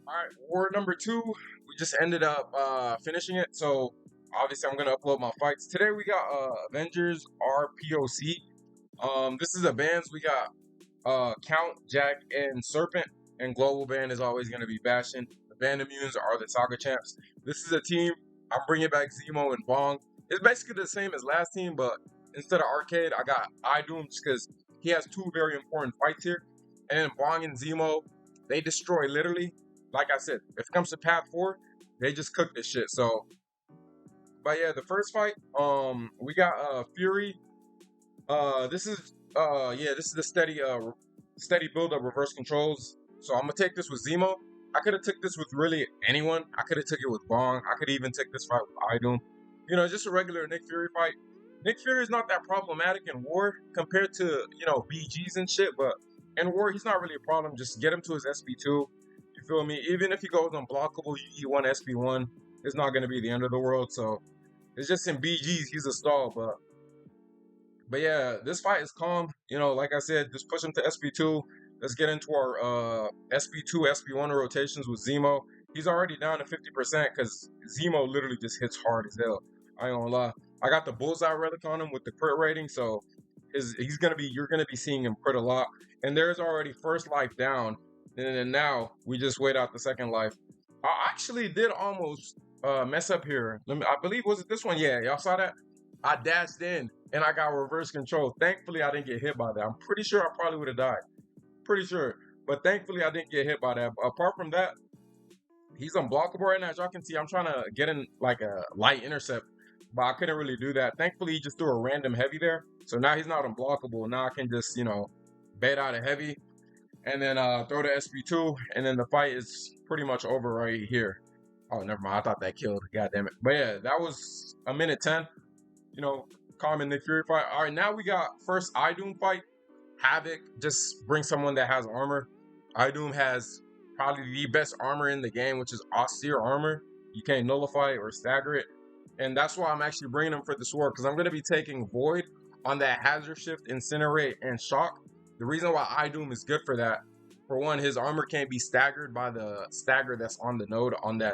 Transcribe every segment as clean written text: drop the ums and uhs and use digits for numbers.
All right, war number two. We just ended up finishing it. So obviously, I'm gonna upload my fights today. We got Avengers RPOC. This is a bands. We got Count, Jack, and Serpent. And Global Band is always gonna be Bastion. The Band Immunes are the Saga champs. This is a team. I'm bringing back Zemo and Bong. It's basically the same as last team, but instead of Arcade, I got Idoom just because he has two very important fights here. And then Bong and Zemo, they destroy literally. Like I said, if it comes to Path 4, they just cook this shit. So, but yeah, the first fight, we got Fury. This is the steady build of reverse controls. So I'm gonna take this with Zemo. I could have took this with really anyone. I could have took it with Bong. I could even take this fight with Idoom. Just a regular Nick Fury fight. Nick Fury is not that problematic in war compared to BGs and shit, but in war he's not really a problem. Just get him to his SP2. You feel me? Even if he goes unblockable, you E1 SP1, it's not gonna be the end of the world. So it's just in BGs he's a stall, but yeah, this fight is calm. Like I said, just push him to SP2. Let's get into our SP2, SP1 rotations with Zemo. He's already down to 50% because Zemo literally just hits hard as hell. I ain't gonna lie. I got the bullseye relic on him with the crit rating, so you're gonna be seeing him crit a lot. And there's already first life down, and then now we just wait out the second life. I actually did almost mess up here. I believe, was it this one? Yeah, y'all saw that? I dashed in and I got reverse control. Thankfully, I didn't get hit by that. I'm pretty sure I probably would have died. Pretty sure. But thankfully, I didn't get hit by that. Apart from that, he's unblockable right now. As y'all can see, I'm trying to get in like a light intercept, but I couldn't really do that. Thankfully, he just threw a random heavy there. So now he's not unblockable. Now I can just, bait out a heavy and then throw the SP2. And then the fight is pretty much over right here. Oh, never mind. I thought that killed. God damn it. But yeah, that was a minute 10. Common Nick Fury fight. All right, now we got first Idoom fight. Havoc, just bring someone that has armor. Idoom has probably the best armor in the game, which is austere armor. You can't nullify it or stagger it. And that's why I'm actually bringing him for this war, because I'm going to be taking Void on that Hazard Shift, Incinerate, and Shock. The reason why Idoom is good for that, for one, his armor can't be staggered by the stagger that's on that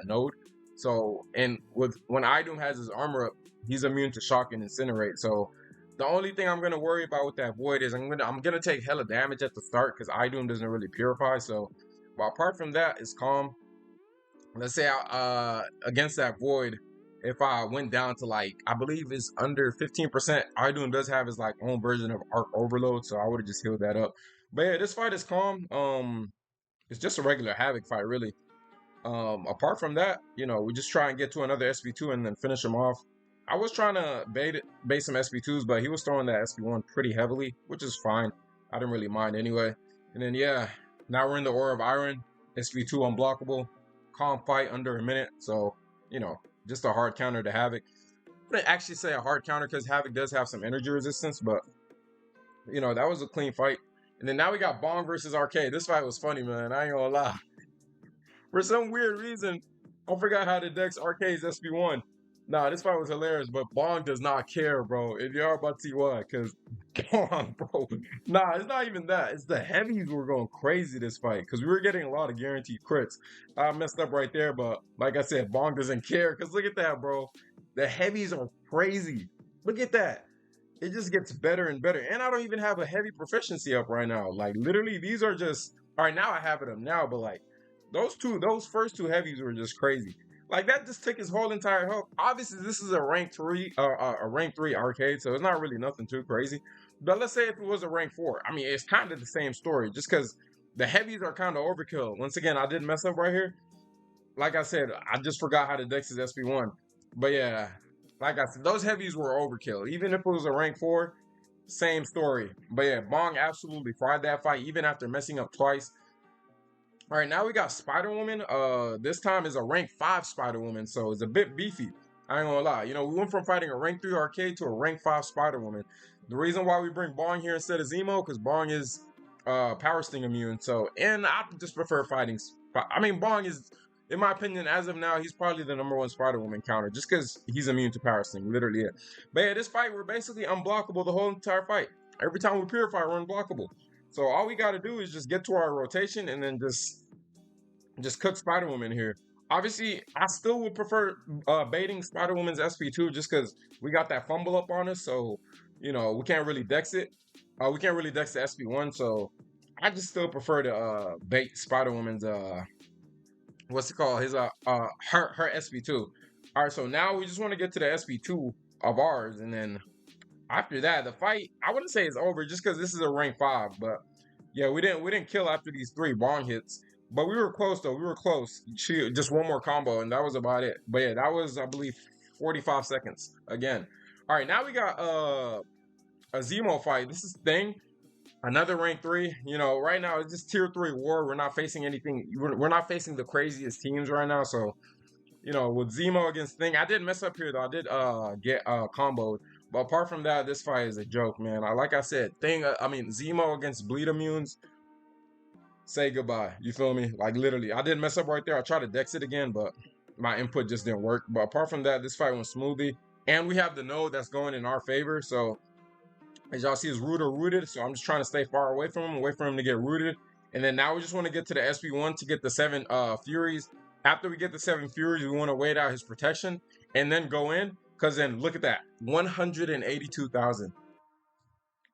node. So, and when Idoom has his armor up, he's immune to Shock and Incinerate. So the only thing I'm gonna worry about with that Void is I'm gonna take hella damage at the start because Idoom doesn't really purify. So, but apart from that, it's calm. Let's say against that Void, if I went down to like I believe it's under 15%, Idoom does have his like own version of Arc Overload, so I would have just healed that up. But yeah, this fight is calm. It's just a regular Havoc fight, really. Apart from that, we just try and get to another SP2 and then finish him off. I was trying to bait some SP2s, but he was throwing that SP1 pretty heavily, which is fine. I didn't really mind anyway. And then yeah, now we're in the Aura of Iron, SP2 unblockable, calm fight under a minute. So, just a hard counter to Havoc. I wouldn't actually say a hard counter because Havoc does have some energy resistance, but that was a clean fight. And then now we got Bong versus Arcade. This fight was funny, man. I ain't gonna lie. For some weird reason, I forgot how to dex Arcade's SP1. Nah, this fight was hilarious, but Bong does not care, bro. If you're about to see why, because come on, bro. Nah, it's not even that. It's the heavies were going crazy this fight because we were getting a lot of guaranteed crits. I messed up right there, but like I said, Bong doesn't care because look at that, bro. The heavies are crazy. Look at that. It just gets better and better. And I don't even have a heavy proficiency up right now. Like, literally, these are just... All right, now I have it up now, but like, those first two heavies were just crazy. Like that just took his whole entire health. Obviously, this is a rank 3 Arcade, so it's not really nothing too crazy. But let's say if it was a rank 4, I mean, it's kind of the same story, just because the heavies are kind of overkill. Once again, I did mess up right here. Like I said, I just forgot how to dex his SP1. But yeah, like I said, those heavies were overkill. Even if it was a rank 4, same story. But yeah, Bong absolutely fried that fight, even after messing up twice. All right, now we got Spider-Woman. This time is a rank 5 Spider-Woman, so it's a bit beefy. I ain't gonna lie. We went from fighting a rank 3 Arcade to a rank 5 Spider-Woman. The reason why we bring Bong here instead of Zemo, because Bong is Power Sting immune. So, and I just prefer fighting. I mean, Bong is, in my opinion, as of now, he's probably the #1 Spider-Woman counter, just because he's immune to Power Sting, literally it. But yeah, this fight, we're basically unblockable the whole entire fight. Every time we purify, we're unblockable. So all we got to do is just get to our rotation and then just just cook Spider Woman here. Obviously, I still would prefer baiting Spider Woman's SP2 just because we got that fumble up on us. So, we can't really dex it. We can't really dex the SP1. So, I just still prefer to bait Spider Woman's what's it called? His her SP2. All right, so now we just want to get to the SP2 of ours, and then after that, the fight I wouldn't say it's over just because this is a rank 5, but yeah, we didn't kill after these 3 Bong hits, but we were close though. We were close. She just one more combo, and that was about it. But yeah, that was I believe 45 seconds again. All right, now we got a Zemo fight. This is Thing. Another rank 3. Right now it's just tier 3 war. We're not facing anything. We're not facing the craziest teams right now. So, with Zemo against Thing, I did mess up here though. I did get comboed. But apart from that, this fight is a joke, man. Like I said, Zemo against Bleed Immunes, say goodbye. You feel me? Like literally, I did mess up right there. I tried to dex it again, but my input just didn't work. But apart from that, this fight went smoothly. And we have the node that's going in our favor. So as y'all see, is rooted. So I'm just trying to stay far away from him, wait for him to get rooted. And then now we just want to get to the SP1 to get the 7 Furies. After we get the 7 Furies, we want to wait out his protection and then go in. Because then look at that, 182,000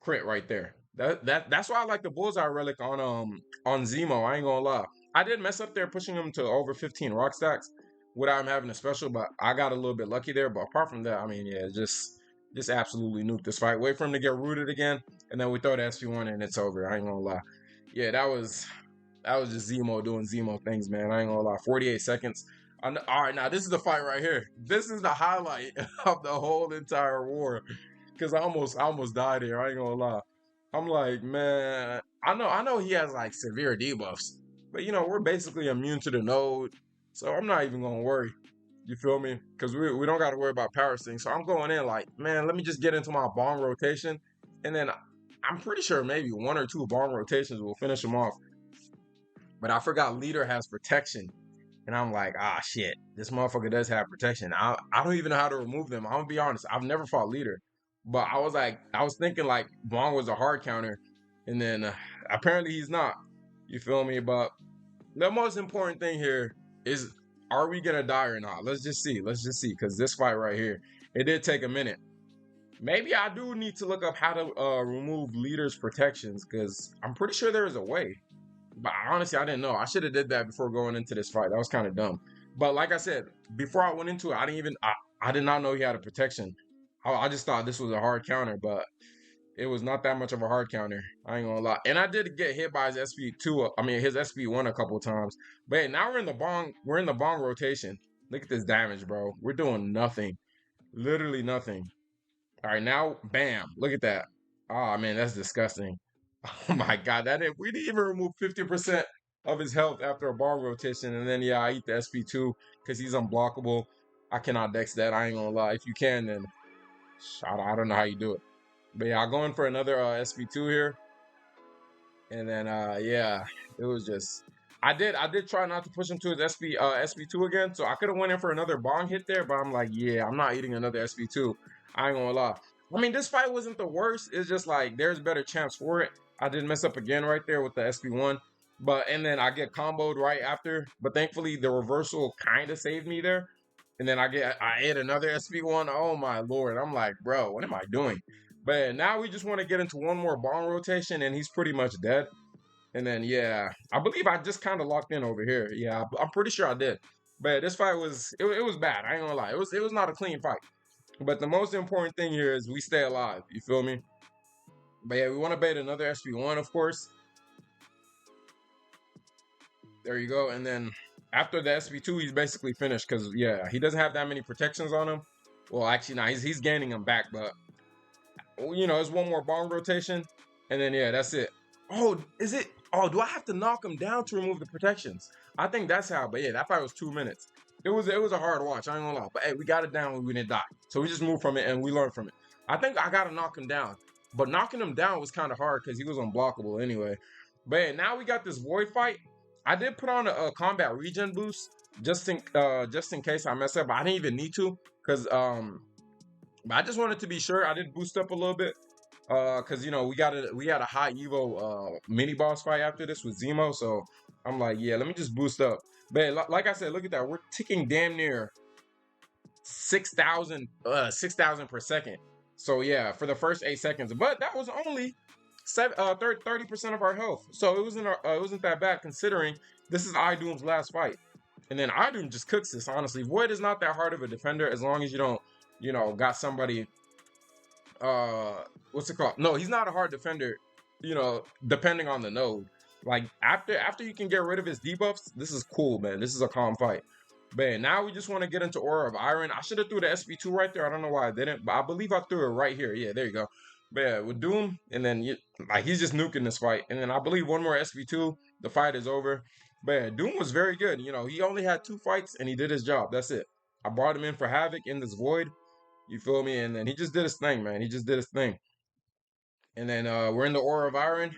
crit right there. That's why I like the bullseye relic on Zemo. I ain't gonna lie. I did mess up there pushing him to over 15 rock stacks without him having a special, but I got a little bit lucky there. But apart from that, yeah, just absolutely nuked this fight. Wait for him to get rooted again, and then we throw the SP1 and it's over. I ain't gonna lie. Yeah, that was just Zemo doing Zemo things, man. I ain't gonna lie. 48 seconds. All right, now this is the fight right here. This is the highlight of the whole entire war, because I almost died here. I ain't gonna lie. I'm like, man, I know he has like severe debuffs, but we're basically immune to the node, so I'm not even gonna worry. You feel me? Because we don't got to worry about power sting. So I'm going in like, man, let me just get into my Bong rotation, and then I'm pretty sure maybe 1 or 2 Bong rotations will finish him off. But I forgot leader has protection. And I'm like, shit, this motherfucker does have protection. I don't even know how to remove them. I'm gonna be honest, I've never fought leader. But I was thinking like Bong was a hard counter. And then apparently he's not. You feel me? But the most important thing here is, are we gonna die or not? Let's just see. Because this fight right here, it did take a minute. Maybe I do need to look up how to remove leader's protections, because I'm pretty sure there is a way. But honestly, I didn't know. I should have did that before going into this fight. That was kind of dumb. But like I said, before I went into it, I did not know he had a protection. I just thought this was a hard counter, but it was not that much of a hard counter. I ain't gonna lie. And I did get hit by his SP2, his SP1 a couple of times. But hey, now we're in the Bong rotation. Look at this damage, bro. We're doing nothing. Literally nothing. All right, now, bam. Look at that. Oh, man, that's disgusting. Oh my god, we didn't even remove 50% of his health after a Bong rotation, and then I eat the SP2 because he's unblockable. I cannot dex that. I ain't gonna lie. If you can, then I don't know how you do it. But yeah, I'll go in for another SP2 here, and then it was just I did try not to push him to his SP2 again, so I could have went in for another Bong hit there, but I'm like, yeah, I'm not eating another SP2. I ain't gonna lie. This fight wasn't the worst. It's just like there's better chance for it. I did mess up again right there with the SP1, and then I get comboed right after. But thankfully, the reversal kind of saved me there. And then I hit another SP1. Oh my lord! I'm like, bro, what am I doing? But now we just want to get into one more Bong rotation, and he's pretty much dead. And then I believe I just kind of locked in over here. Yeah, I'm pretty sure I did. But this fight was bad. I ain't gonna lie. It was not a clean fight. But the most important thing here is we stay alive. You feel me? But yeah, we want to bait another SP1, of course. There you go. And then after the SP2, he's basically finished because, he doesn't have that many protections on him. Well, actually, no, he's gaining them back. But, it's one more Bong rotation. And then, that's it. Oh, is it? Oh, do I have to knock him down to remove the protections? I think that's how. But, that fight was 2 minutes. It was a hard watch. I ain't gonna lie. But, hey, we got it down when we didn't die. So, we just moved from it and we learned from it. I think I got to knock him down. But knocking him down was kind of hard because he was unblockable anyway. But now we got this void fight. I did put on a combat regen boost just in case I mess up. I didn't even need to because I just wanted to be sure. I did boost up a little bit because we had a high Evo mini boss fight after this with Zemo. So I'm like, yeah, let me just boost up. But like I said, look at that. We're ticking damn near 6,000 per second. So yeah, for the first 8 seconds. But that was only 30% of our health. So it wasn't that bad considering this is Idoom's last fight. And then Idoom just cooks this, honestly. Void is not that hard of a defender as long as you don't, got somebody what's it called? No, he's not a hard defender, depending on the node. Like after you can get rid of his debuffs, this is cool, man. This is a calm fight. Man, now we just want to get into Aura of Iron. I should have threw the SP2 right there. I don't know why I didn't, but I believe I threw it right here. Yeah, there you go. But yeah, with Doom, and then he's just nuking this fight. And then I believe one more SP2, the fight is over. But yeah, Doom was very good. He only had 2 fights and he did his job. That's it. I brought him in for Havoc in this Void. You feel me? And then he just did his thing, man. He just did his thing. And then we're in the Aura of Iron,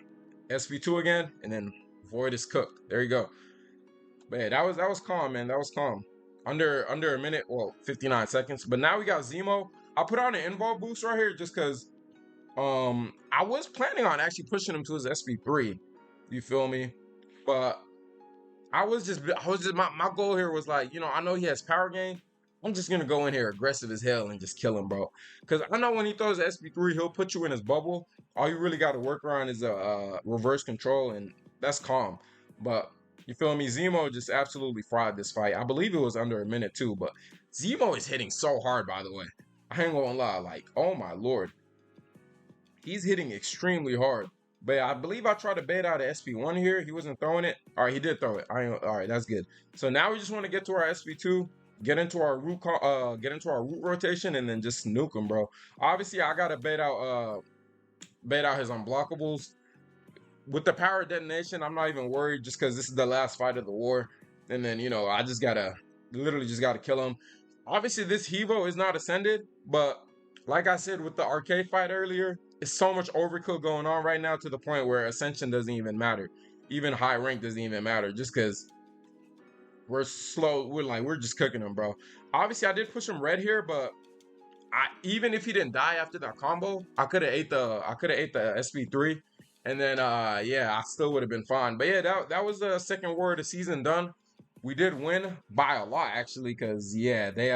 SP2 again, and then Void is cooked. There you go. But yeah, that was calm, man. That was calm. Under a minute, well, 59 seconds. But now we got Zemo. I put on an involve boost right here just because I was planning on actually pushing him to his SP3. You feel me? But I was just my goal here was like, I know he has power gain. I'm just gonna go in here aggressive as hell and just kill him, bro. Cause I know when he throws SP3, he'll put you in his bubble. All you really got to work around is a reverse control, and that's calm. But you feel me? Zemo just absolutely fried this fight. I believe it was under a minute too. But Zemo is hitting so hard, by the way. I ain't gonna lie, like, oh my lord, he's hitting extremely hard. But I believe I tried to bait out an SP1 here. He wasn't throwing it. All right, he did throw it. All right, that's good. So now we just want to get to our SP2, get into our root rotation, and then just nuke him, bro. Obviously, I gotta bait out his unblockables. With the power detonation, I'm not even worried just because this is the last fight of the war. And then, I just literally just gotta kill him. Obviously, this Hevo is not ascended, but like I said with the arcade fight earlier, it's so much overkill going on right now to the point where ascension doesn't even matter. Even high rank doesn't even matter just because we're slow. We're just cooking him, bro. Obviously, I did push him red here, but even if he didn't die after that combo, I could have ate the SP3, and then yeah, I still would have been fine. But yeah, that was the second war of the season done. We did win by a lot actually, cause yeah, they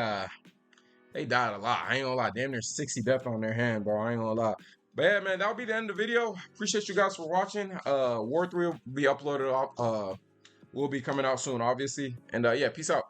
died a lot. I ain't gonna lie, damn near 60 death on their hand, bro. I ain't gonna lie. But yeah, man, that'll be the end of the video. Appreciate you guys for watching. War 3 will be uploaded. Will be coming out soon, obviously. And yeah, peace out.